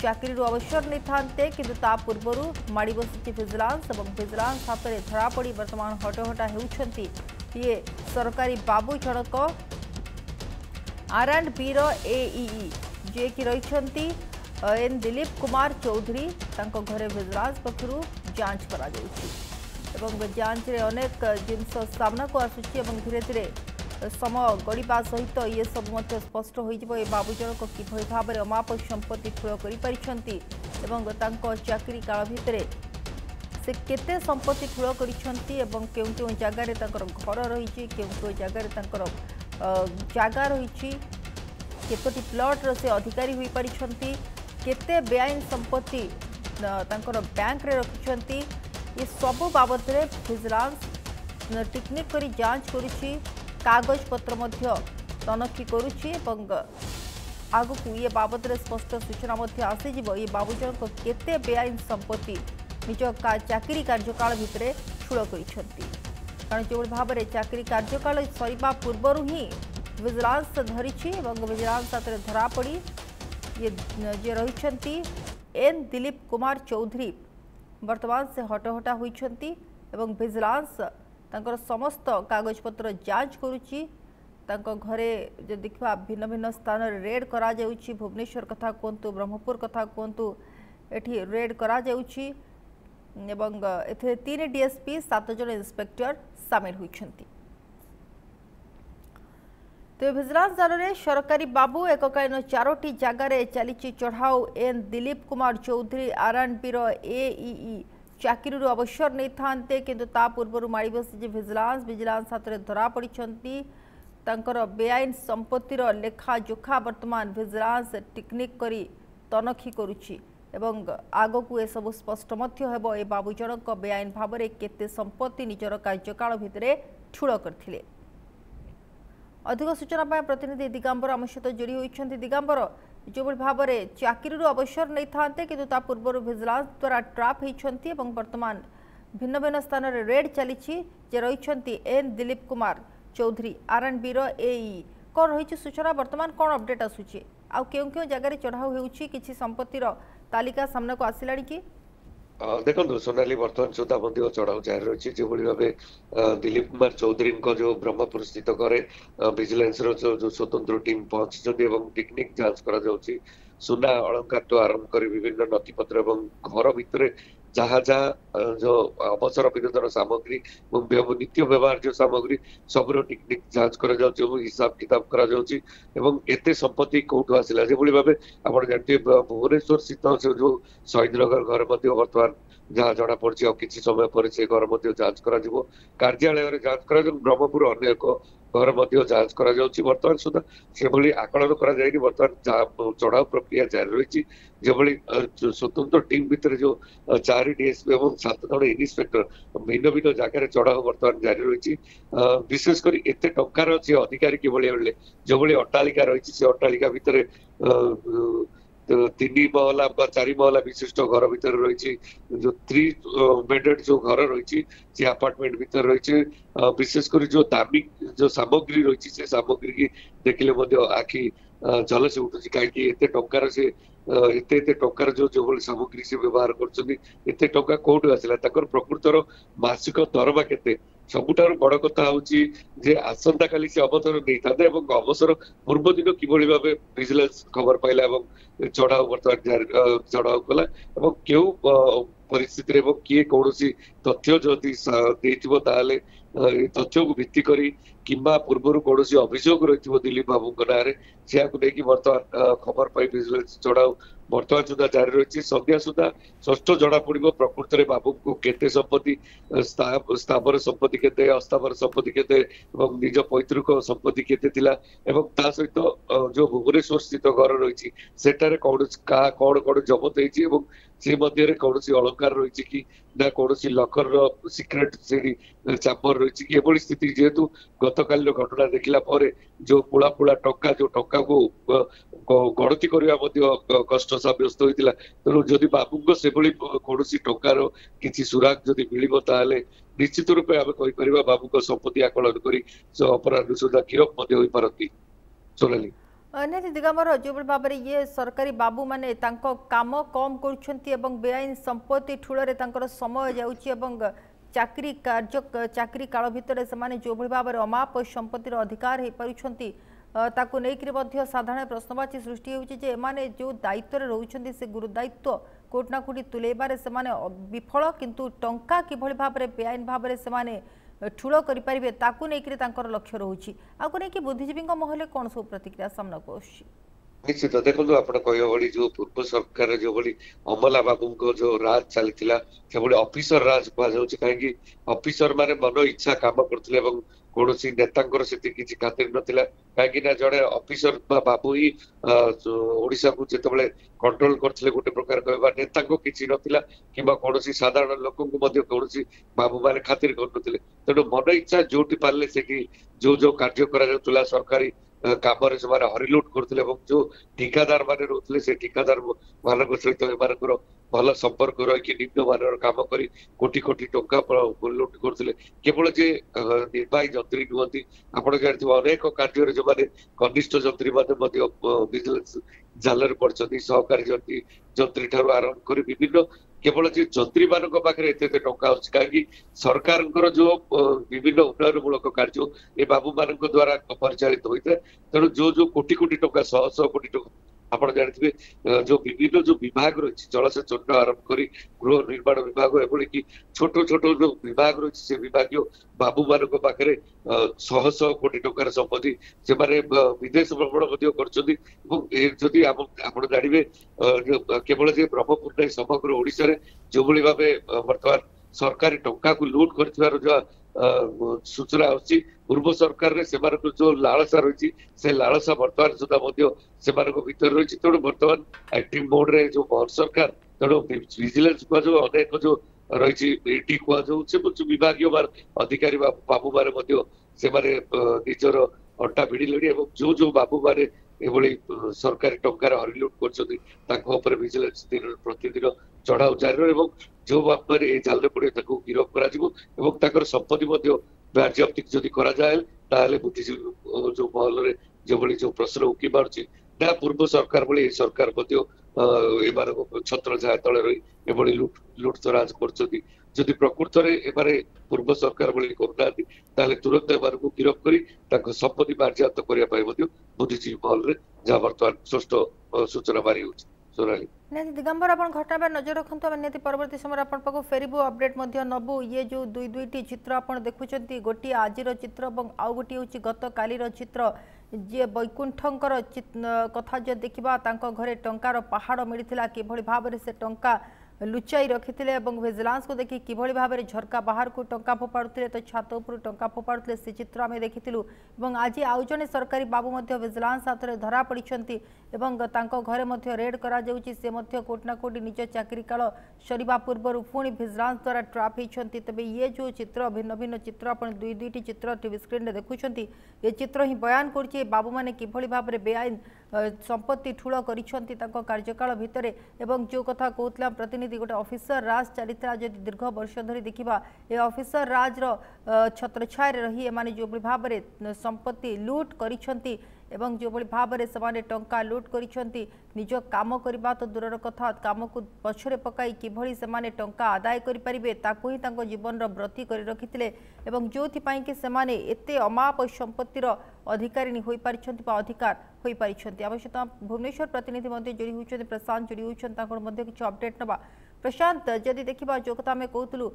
चाकरी अवसर नहीं था किंतु ता पूर्वर माड़ी बसी विजिलेंस और विजिलेंस हाथ में धरा पड़ी वर्तमान हटहटा होती ये सरकारी बाबू जनक R&B AEE जे कि रही एन दिलीप कुमार चौधरी घरे विजिलेंस पक्षर जांच करा जांच रे अनेक जिनस सामना को आसुची धीरे धीरे समय गड़िबा सहित ये सब स्पष्ट हो बाबू जनक किभली भाव में अमाप संपत्ति ठूल कर चाकरी काल भितर से केते संपत्ति ठूल कर जगार घर रही जगार जगह रही केतोटी प्लॉट से अधिकारी हो पारिछंती केते बेआईन संपत्ति बैंक रे रखिछंती ये सब बाबद में विजिलेंस टेक्निक करी जांच करुछि कागज पत्र मध्य तनखी करुछि आगु ये बाबद में स्पष्ट सूचना आसीजिव ये बाबू जनक केते बेआईन संपत्ति निज चाकरी कार्यकाल भितर ठूल करिछंती कारण जो भाव में चाकरी कार्यकाल सरीबा पूर्वर ही विजिलेंस धरी विजिलेंस हाथ में धरा पड़ी ये जे रही एन दिलीप कुमार चौधरी वर्तमान से हटहटा होती विजिलेंस समस्त कागज पत्र जांच करुच्ची घरे जो देखा भिन्न भिन्न स्थान रेड करा जाउची भुवनेश्वर कथा कहतु ब्रह्मपुर कथा कहतु एठी रेड करा जाउची एवं एथे 3 डीएसपी 7 जन इंस्पेक्टर सामिल होइछंती। तो विजिलेंस दल में सरकारी बाबू एककालीन 4टी जगार चली चढ़ाऊ N Dilip Kumar Chaudhary R&B AEE चाकरी अवसर नहीं था किंतु ता पूर्वर माड़ी बसी विजिलेंस हाथ में धरा पड़ी बेआईन संपत्तिर लेखा जोखा वर्तमान विजिलेंस टेक्निक करी तनखी करुछि एवं आग को यह सब स्पष्ट हेबो ए बाबू जनक बेआईन भाव में केते संपत्ति निजर कार्यकाल भितर ठूल करथिले। अधिक सूचना प्रतिनिधि दिगंबर आम सहित जोड़ी होती। दिगंबर जो भाव में चाकरी अवसर नहीं था किंतु ता पूर्व विजिलेंस द्वारा ट्राप होती वर्तमान भिन्न भिन्न स्थान में रेड चली रही N Dilip Kumar Chaudhary R&B AEE कौन रही सूचना वर्तमान कौन अपडेट आसूची आ क्यों जगह चढ़ाऊ होउची किछि संपत्तिर तालिका सामना को आसिला कि देखो सोनाली बर्तमान सुधा चढ़ाऊ जारी रही जो भाव दिलीप कुमार चौधरी जो ब्रह्मपुर स्थित घरे विजिलेंस जो स्वतंत्र टीम पहुंची टेक्निक जांच करा सुना अलंकार तो आरंभ कर विभिन्न नथिपत्र घर भितर जहाँ जहाँ जो अवसर विनोदन सामग्री नित्य व्यवहार जो सामग्री सब टेक्निक जांच कर हिसाब किताब करते संपत्ति कौटू आसला जो भाव आप जानते भुवनेश्वर स्थित जो शहीद नगर घर बर्तमान जहाँ जना पड़ी किसी समय पर से घर जांच कर कार्यालय जांच कर ब्रह्मपुर अन्य एक घर जांच कर बर्तमान सुधा से भली आकलन कर बर्तमान चढ़ाऊ प्रक्रिया जारी रही जो भाई स्वतंत्र टीम भितर जो 4 डीएसपी और 7 जन इन्स्पेक्टर भिन्न भिन्न जगह चढ़ाऊ बर्तमान जारी रही विशेषकर एत टंकार अच्छे अधिकारी किभली जो भाई अट्टालिका रही से अट्टालिका भितर 3 महला 4 महला विशिष्ट घर भीतर रही जो 3 बेडेड जो घर रही से अपार्टमेंट भीतर रही विशेषकर जो दामी जो सामग्री रही से सामग्री की देखिले आखि जल से उठुची कहीं टंकार से एते टंकार जो जो सामग्री से व्यवहार करते टंका कौटू आसला प्रकृतर मासिक दरमा केते सबुठार बड़ कथा हूँ आसंता काली से अवसर नहीं था अवसर पूर्व दिन किभली भाव विजिलेंस खबर पाइला चढ़ाऊ बर्तमान चढ़ाऊ कला क्यों परिस्थिति किए कौन तथ्य जदि तथ्य को भित्ति करी किंबा पूर्वर कौन अभियोग रही दिलीप बाबू ना से बर्तमान खबर पाई विजिलेंस चढ़ाऊ बर्तमान सुधा जारी रही संध्या सुधा स्पष्ट जना पड़ प्रकृत में बाबू को केते संपत्ति स्थावर संपत्ति केते अस्थावर संपत्ति केते निज पैतृक संपत्ति केते थिला ता सहित जो भुवनेश्वर स्थित घर रही सेटारे कौन कौन जबत होती से मध्य कौन अलंकार रही कि ना कौन लकर सिक्रेट से चापर रही कि स्थिति जेहेतु गतकाल घटना देखला जो पुला पुला टंका जो टंका को गणति करने कष्ट सब्यस्त होता तेणु जदि बाबू से कौन टंकार किसी सुराग जदि मिल निश्चित रूपे आम कहीपर बाबू संपत्ति आकलन कर अपराध सुधा गिरफ पारती। सोनाली निहाती दिगंबर जो भाव में ये सरकारी बाबू माने तांको काम कम कर बेआईन संपत्ति ठूल समय जाऊँगी चाकरी कार्य चाकरी काल भितर से जो भाव में अमाप संपत्तिर अधिकार हो पार्टी ताकू नहीं साधारण प्रश्नवाची सृष्टि होने जो दायित्व रोचे से गुरुदायित्व कोट ना कोटी तुलेबार से विफल किंतु टंका किभली भाव में बेआईन भाव में ठूल करें ताकू नहीं लक्ष्य रोचे आपको नहीं बुद्धिजीवी महल कौन सब प्रतिक्रिया सामना को निश्चित देखो आप भाई जो पूर्व सरकार जो भाई अमला बाबू को जो राज चली ऑफिसर राज कहुच्छे कहीं ऑफिसर माने मन इच्छा काम करते कौन नेता किसी खातिर नाला कहीं जड़े ऑफिसर बाबू ही ओडिशा को जिते कंट्रोल करते गोटे प्रकार कहवा नेता किसी नाला कि कौन साधारण लोक कौन बाबू मैंने खातिर कर तेणु मन इच्छा जो पारे से जो कार्य करा सरकारी काम हरिलुट करते जो ठिकादार मान रोते से ठिकादार मान सहित भल संपर्क रही निम्न मान काम कर कोटी कोटी टंका लुट करते केवल जे निर्वाही जंत्री नुहति आप जानते अनेक कार्य जो मैंने कनिष्ठ जंत्री विजिलेंस जाल पड़ते सहकारी जंत्री ठार आरंभ कर विभिन्न केवल जे जंत्री मान पाखे एत टंका कहीं सरकार जो विभिन्न उन्नयनमूलक कार्य ये बाबू मान द्वारा परिचालित होता है तेणु जो कोटी कोटी टंका शह शह कोटी टंका आप जानते जो विभिन्न जो विभाग रही जलसेचन आरंभ कर गृह निर्माण विभाग एभली कि छोट छोट जो विभाग रही से विभाग बाबू मान पाखे शह शह कोटी टंकार संपत्ति से विदेश भ्रमण करदी आप जानवे केवल जे ब्रह्मपुर समग्र ओडिशा जो भाई भाव बर्तमान सरकारी टंका को लुट कर सूचना आसी पूर्व सरकार जो लालसा रही से लालसा बर्तमान सुधा भीतर रही तेणु बर्तमान एक्टिव मोड रे जो भारत सरकार तेणु विजिलेंस जो अनेक जो रही विभाग अधिकारी बाबू माने निजर अंटा भिड़े जो जो बाबू माने एभली सरकारी टंकार हरिलुट कर विजिलेंस दिन प्रतिदिन चढ़ाऊ जारी जो बाप ये जाल पड़े गिरफ कर संपत्ति बाज्याप्ति जदि कराए बुद्धिजीवी जो महल जो भाई जो प्रश्न उकी पार्टी ना पूर्व सरकार भाई सरकार छत्र छाया तले रही एभली लुट तराज कर प्रकृत में पूर्व सरकार भाई करूना तुरंत एम गिरफ कर संपत्ति बाज्याप्त करने बुद्धिजीवी महल जहाँ बर्तमान स्पष्ट सूचना बारी हो निहाती दिगंबर आप घटना पर नजर रखु निहाती परवर्ती समय आप फेरबू अपडेट नबू ये जो दुईटी चित्र आप देखुं गोटे आज चित्र और आउ गोटे हूँ गत कालीर चित्र जी वैकुंठंकर कथा जो देखा घरे टंकार पहाड़ मिलता किभली भाव में से टंका लुचाई रखिते विजिलेंस को देखि किभली भाव में झरका बाहर को टंका फोपाड़ुते तो छात उपर टंका फोपाड़ुते से चित्र आम देखिलु आज आउ जने सरकारी बाबू विजिलेंस हाथ में धरा पड़ी घरे रेड करा से कोट ना कोटी निज चाकरी काल सरीबा पूर्व पुणी विजिलेंस द्वारा ट्राप होती तेज ये जो चित्र भिन्न भिन्न चित्र आप दुईटी चित्र टीवी स्क्रीन में देखुं ये चित्र ही बयान कर बाबू मैंने किभली भाव में बेआईन संपत्ति ठूल कर कार्यकाल भितर जो कथा कहला प्रतिनिधि गोटे ऑफिसर राज चलता जदि दीर्घ वर्ष धरी देखा ये ऑफिसर राज छत्रछाया रही एमाने जो भाव में संपत्ति लुट करिसेंती एवं जो भाव में से टंका लुट करिसेंती निज काम करबा तो दूरर कथा काम को पछरे पकाई किभली से टंका आदाय करि परिबे ताकू ही तांको जीवन व्रती कर रखिथिले एवं जोथि कि सेमाने एते अमाप संपत्तिर अधिकारी होई परिछंती बा अधिकार होई परिछंती आवश्यकता भुवनेश्वर प्रतिनिधि मध्य जोड़ी होउछंती प्रशांत जोड़ी होउछंती तांको मध्य किछ अपडेट नबा प्रशांत जदि देखा जो कथा आम कहूँ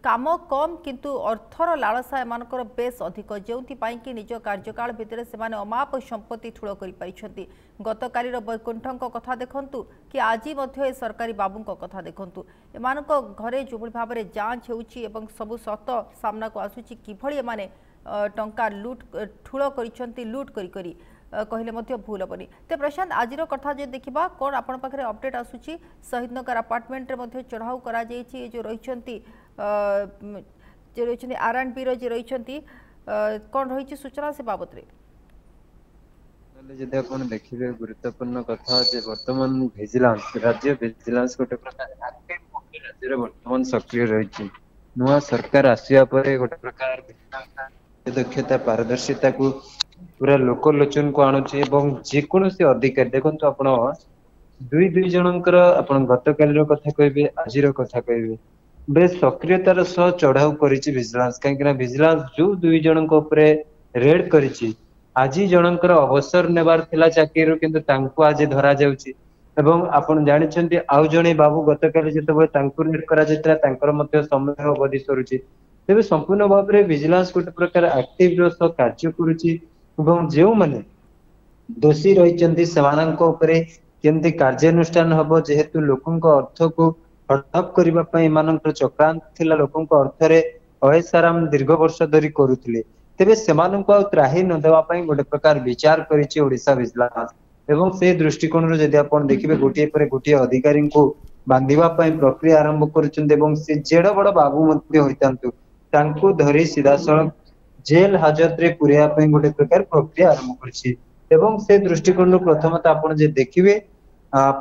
काम कम किंतु अर्थर लालसा एमानकर बेस अधिक जो कि निज कार्यकाल भितर से अमाप संपत्ति ठूल कर गत कालीर वैकुंठ कथा देखु कि आज सरकारी बाबू कथा देखु एम घरे जो भाव में जांच होउछि एवं सबु सत सामना को आसुछि किभली एमाने टंका लुट ठूल कर लुट करी कहले भूल हेनी तो प्रशांत आज कथा जो देखा कौन आपण पाखे अपडेट आसूची शहीद नगर अपार्टमेंट रे चढ़ाऊ करा जायछि जो रही R&B जो रही कौन रही सूचना से बाबत रे जदि आपण देखिबे गुरुत्वपूर्ण कथा जे वर्तमान विजिलेंस राज्य विजिलेंस गोटे प्रकार राज्य रे वर्तमान सक्रिय रही नुआ सरकार आसिया परे गोटे प्रकार दक्षता पारदर्शिता को पूरा लोकलोचन को आणुची एवं जेकोसी अधिकारी देखंतु आपण दुई जनकर आपण गतकालीर कथा कहबे आजिर कथा कहबे बेस सक्रियतार सह चढ़ाऊ करिछि विजिलेंस काहेकि विजिलेंस जो दुई जनक ऊपर रेड करिछि आज जनकर अवसर नेबार थिला चाकरी किंतु तांको आज धरा जाउछि एवं आपण जानिछन्ती आउ जणे बाबू गतकाली जेतबे तांको रेड करा जैतरा तांकर मध्ये समय अवधि सरुछि तेबे संपूर्ण भाव में विजिलेंस गोटे प्रकार एक्टिव सह कार्य करुछि एवं जो माने दोषी रहिचन्ती सेमानंको ऊपर केमती कार्यानुष्ठान हबो जेहेतु लोकंक अर्थ को हड़प करबा पई मानकर चक्रांत थिला लोकंक अर्थ रे अयसाराम दीर्घ वर्ष धरि करूथिले तेबे सेमानंको त्राही न देवा पई गोटे प्रकार विचार करिछि ओडिसा विजिलेंस एवं से दृष्टिकोण रे जदि आपण देखिबे गोटिए पर गोटिए अधिकारी को बांधिबा पई प्रक्रिया आरंभ करिछन्ते एवं से जेड बड़ बाबू मध्ये होइतांतु तांको धरि सीधा सड़क जेल हाजत रे पुरिया पई गोटे प्रकार प्रक्रिया आरंभ करछि एवं से दृष्टिकोण प्रथमत आपण जे देखिबे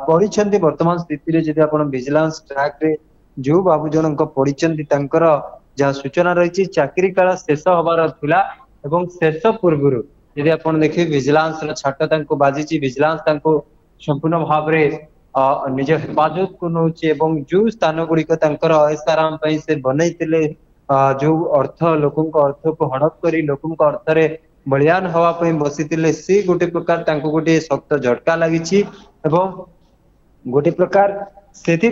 पढिछन्ते वर्तमान स्थिति रे जदि आपण विजिलेंस ट्रैक रे जो बाबू जनक पढिछन्ते तांकर जहाँ सूचना रही चाकरी काल शेष हबार थिला एवं शेष पूर्व यदि आपण देखिए विजिलेंस छाट तांको बाजिची विजिलेंस तांको संपूर्ण भाव रे निज हेफाजत को नउची एवं जो स्थान गुड़िक तांकर ऐसाराम पई से बनैतिले जो अर्थ लोकंक अर्थ को हड़प करी लोकंक अर्थ रे बलियान हवा पई बसितिले से गोटे प्रकार तांको गोटे सख्त झटका लागिछि एवं गोटे प्रकार सेति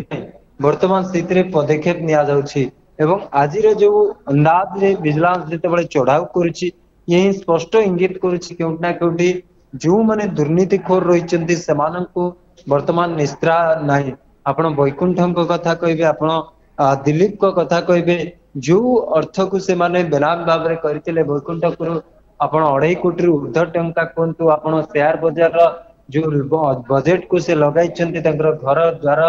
वर्तमान स्थिति रे पदक्षेप निया जाउछि एवं आजिर जो अंदाज रे विजिलेंस जेतेबेले चढ़ाऊ करिछि यही स्पष्ट इंगित करिछि केउटना केउटी जो माने दुर्नीतिखोर रहिचन्ती सेमानंको वर्तमान निस्त्रा नाही आपण वैकुंठंक कथा कहबे आपण दिलीप को कथा कहबे जो अर्थ को से माने बेनाम भाव रे करथिले वैकुंठपुर आपण 2.5 कोटी रु ऊर्ध्व टंका कोंतु आपण शेयर बाजार रो जो बजेट को से लगाइचन्ती तांकर घर द्वार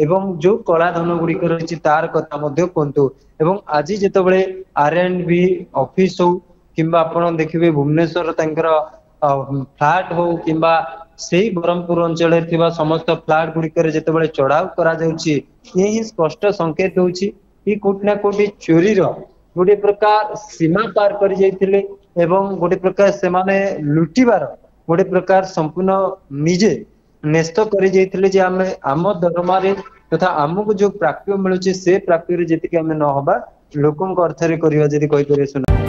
एवं जो कला धन गुड़िक रही तार कथा मध्य कहतु एवं आज जेतबेले R&B ऑफिस हो किंबा आपण देखिबे भुवनेश्वर तांकर फ्लैट हो किंबा सेही ब्रह्मपुर अंचल थिबा समस्त फ्लैट गुड़िक जेतबेले चढ़ाऊ करा जाउची यही स्पष्ट संकेत होउची कि कोटना कोटी चोरी रो गोटे प्रकार सीमा पार कर जाइथिले एवं गोटे प्रकार से माने लुटिबार गोटे प्रकार संपूर्ण निजे नेस्त करी जाइथिले जे आमे आम दरमा रे तथा आमको जो प्राप्य मिलुचे से प्राप्य रे जेति के आमे न होबा लोकंक अर्थ रे करिवा जदि कहि करे सुना।